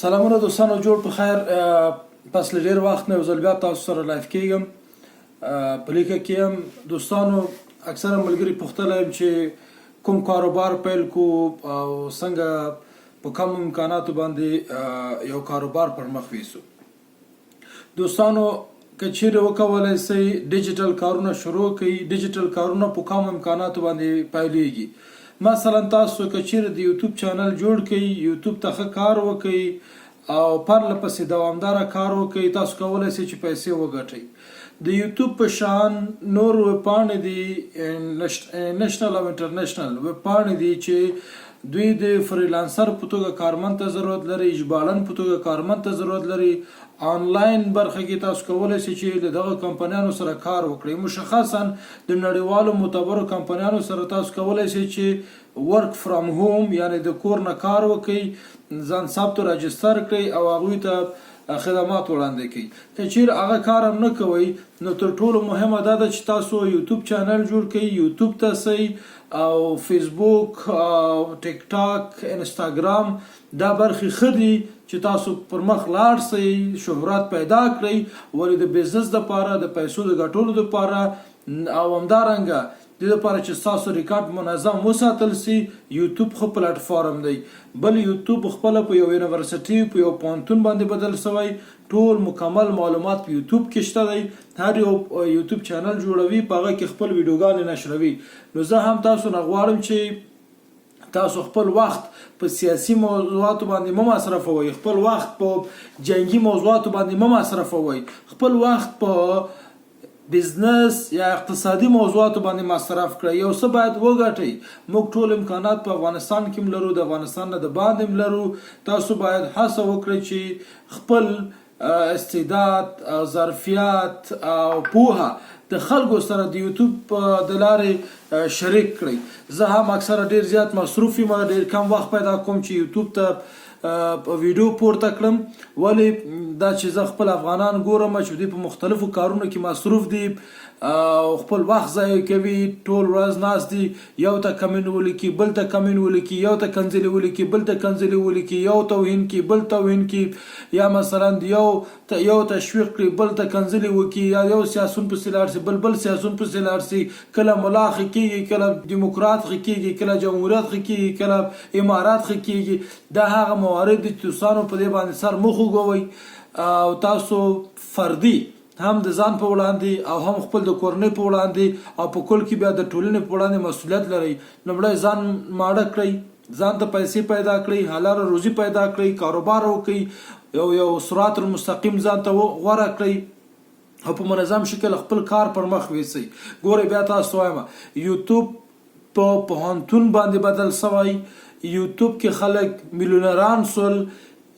سلامونه دوستانو، جوړ په خیر. پس له ډېر وخت نه یو ځل بیا تاسو سره لایف کېږم. په لیکه کې هم دوستانو اکثره ملګري پوښتلی یم چې کوم کاروبار پیل کو او څنګه په کم امکاناتو باندې یو کاروبار پر مخ ویسو. دوستانو که چیرې وکولی سئ ډیجیټل کارونه شروع کړئ، ډیجیټل کارونه په کم امکاناتو باندې پیلیږي. مثلا تاسو که چیرې د یوټیوب چینل جوړ کړئ، یوټیوب ته ښه کار وکړئ او پرله پسې دوامداره کار وکړئ، تاسو کولی سئ چې پیسې وګټئ. د یوټیوب په شان نور ویبپاڼې دي، نشنل او انټرنیشنل ویبپاڼې دي چې دوی د فریلانسر په توګه کارمند ته ضرورت لري، ژباړن په توګه کارمند ته ضرورت لري. آنلاین برخه کې تاسو کولی شئ چې له دغه کمپنیانو سره کار وکړئ. مشخصا د نړیوالو معتبرو کمپنیانو سره تاسو کولی شئ چې ورک فرام هوم، یعنی د کور نه کار وکړئ، ځان ثبت او راجستر کړئ او هغوی ته خدمات وړاندې کړئ. که چیرې هغه کار هم نه کوئ نو تر ټولو مهمه دا ده چې تاسو یوټیوب چینل جوړ کړئ، یوټیوب ته سئ او فیسبوک او ټیک ټاک، انستاګرام، دا برخې ښه دي چې تاسو پر مخ لاړ سئ، شهرت پیدا کړئ، ولې د بزنس دپاره، د پیسو د ګټلو دپاره او همدارنګه د لپاره چې تاسو ریکارډ منظم وساتل سي. یوټیوب خو پلیټفارم دی، بل یوټیوب خپل په یو یونیورسيټي په یو پوهنتون باندې بدل شوی، ټول مکمل معلومات په یوټیوب کې شته دی. هر یو یوټیوب چینل جوړوي، په هغه کې خپل ویډیوګانې نشروي. نو زه هم تاسو نه غواړم چې تاسو خپل وخت په سیاسي موضوعاتو باندې مه مصرفوئ، خپل وخت په جنگي موضوعاتو باندې مه مصرفوئ، خپل وخت په بزنس یا اقتصادي موضوعاتو باندې مصرف کړئ. یو څه باید وګټئ. موږ ټول امکانات په افغانستان کې لرو، د افغانستان نه د باندې لرو. تاسو باید هڅه وکړئ چې خپل استعداد، ظرفیت او پوهه د خلکو سره د یوټیوب د لارې شریک کړئ. زه هم اکثره ډیر زیات مصروف یم، ډیر کم وخت پیدا کوم چې یوټیوب ته ویډیو پورته کړم، ولې دا چې زه خپل افغانان ګورم چې دوی په مختلفو کارونو کې مصروف دي او خپل وخت ضایع کوي، ټول ورځ ناست دي، یو ته کمنټ ولیکي، بل ته کمنټ ولیکي، یو ته کنځلې ولیکي، بل ته کنځلې ولیکي، یو توهین کی، بل توهین کی، یا مثلا یو تشویق کړي، بل ته کنځلې وکي، یا یو سیاسون پسې لاړ شي، بل سیاسون پسې لاړ شي، کله ملا خې کېږي، کله دیموکرات خې کېږي، کله جمهوریت خې کېږي، کله امارات خې کېږي. دا هغه موارد دي چې تاسو په دې باندې سر مخ وګوئ او تاسو فردي هم د ځان په وړاندې او هم خپل د کورنۍ په وړاندې او په کل کې بیا د ټولنې په وړاندې مسؤلیت لرئ. لومړی ځان ماړه کړئ، ځان ته پیسې پیدا کړئ، حلاله روزي پیدا کړئ، کاروبار وکړئ، یو صراط المستقیم ځان ته غوره کړئ او په منظم شکل خپل کار پر مخ ویسئ. ګورئ بیا تاسو وایم یوټیوب په پوهنتون باندې بدل شوی. یوټیوب کې خلک میلیونران سول،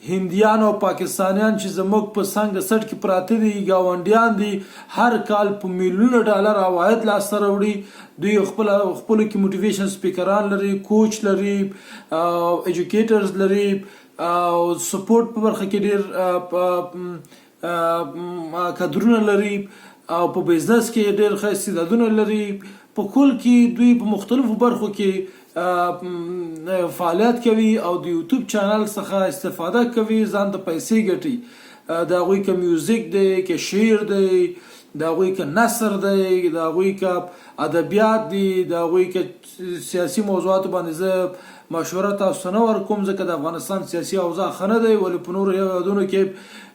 هندیان او پاکستانیان چې زموږ په څنګ سټ کې پراته دي، ګاونډیان دي، هر کال په میلیونو ډالر عواید لاسته راوړي. دوی خپلو کې موټیویشن سپیکران لري، کوچ لري، ایجوکیټرز لري او سپورټ په برخه کې ډېر کادرونه لري او په بزنس کې ډېر ښه استعدادونه لري. په کل کې دوی په مختلفو برخو کې فعالیت کوي او د یوټیوب چینل څخه استفاده کوي، ځان ته پیسې ګټي. د هغوی که میوزیک دی، که شعر دی، د هغوی که نثر دی، د هغوی که ادبیات دي، د هغوی که سیاسي موضوعاتو باندې زه مشوره تاسو نه ورکوم، ځکه د افغانستان سیاسي اوضاع ښه نه دی، ولې په نورو هېوادونو کې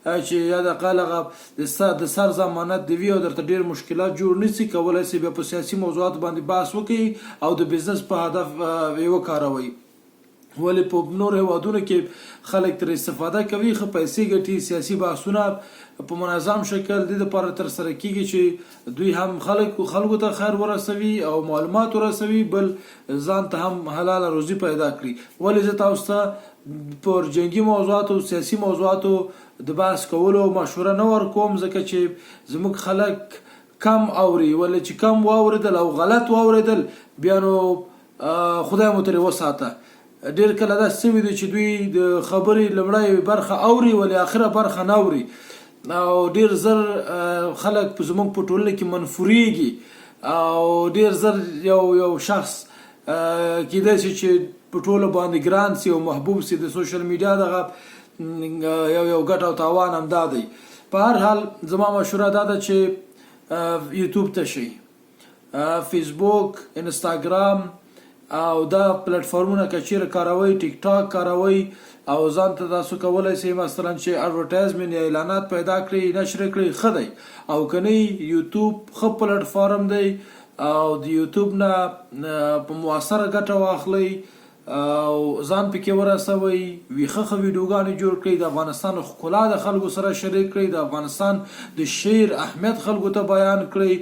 چې یا د اقل هغه د سر ضمانت دی وي او درته ډېر مشکلات جوړ نه شي، کولی شي بیا په سیاسي موضوعاتو باندې بحث وکړي او د بزنس په هدف یې وکاروئ. ولې په نورو هېوادونو کې خلک ترې استفاده کوي، ښه پیسې ګټي، سیاسي بحثونه په منظم شکل دې لپاره ترسره کیږي چې دوی هم خلکو ته خیر ورسوي او معلومات ورسوي، بل ځان ته هم حلاله روزي پیدا کړي. ولې زه تاسو ته پر جنگي موضوعاتو، سیاسي موضوعاتو د بحث کولو مشوره نه ورکوم، ځکه چې زموږ خلک کم اوري، ولې چې کم واورېدل او غلط واورېدل بیا نو خدای مو ترې وساته. ډېر کله داسې شوي دي چې دوی د خبرې لومړی برخه اوري ولې آخره برخه نه اوري او ډېر زر خلک په زموږ په ټولنه کې منفورېږي او ډېر زر یو شخص کېدای شي چې په ټولو باندې ګران سي او محبوب سي. د سوشل میډیا دغه یو ګټه او تاوان هم دا دی. په هر حال زما مشوره دا ده چې یوټیوب ته شئ، فیسبوک، انستاګرام او دا پلیټفارمونه که چیرې کاروئ، ټیک ټاک کاروئ او ځان ته تاسو کولی شئ مثلا چې اډورټایزمنټ یا اعلانات پیدا کړئ، نشر کړئ، ښه دی. او که نه یوټیوب ښه پلیټفارم دی او د یوټیوب نه په مؤثره ګټه واخلئ او ځان پکې ورسوئ، ویښه ویډیوګانې جوړ کړئ، د افغانستان ښکلا د خلکو سره شریک کړئ، د افغانستان د شعر اهمیت خلکو ته بیان کړئ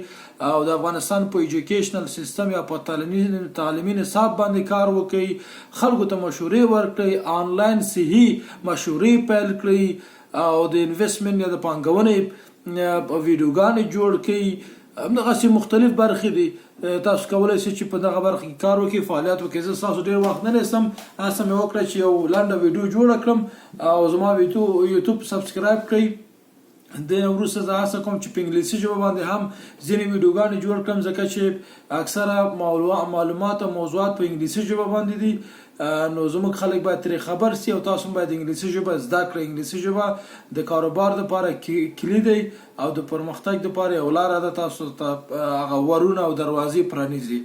او د افغانستان په ایجوکیشنل سیستم یا په تعلیمي نصاب باندې کار وکړئ، خلکو ته مشورې ورکړئ، آنلاین صحي مشورې پیل کړئ او د انویسټمنټ یا د پانګونې ویډیوګانې جوړ کړئ. همدغسې مختلف برخې دي، تاسو کولی شئ چې په دغه برخه کې کار وکړئ، فعالیت وکړئ. زه ستاسو ډېر وخت نه نیسم، هڅه مې وکړه چې یو لنډه ویډیو جوړه کړم او زما یوټیوب سبسکرایب کړئ. د وروسته زه هڅه کوم چې په انګلیسي ژبه باندې هم ځینې ویډیوګانې جوړ کړم، ځکه چې اکثره معلومات او موضوعات په انګلیسي ژبه باندې دي، نو زموږ خلک باید ترې خبر سي او تاسو باید انګلیسي ژبه زده کړئ. انګلیسي ژبه د کاروبار لپاره کلي دی او د پرمختګ لپاره یو لاره ده، تاسو ته هغه ورونه او دروازې پرانیزي.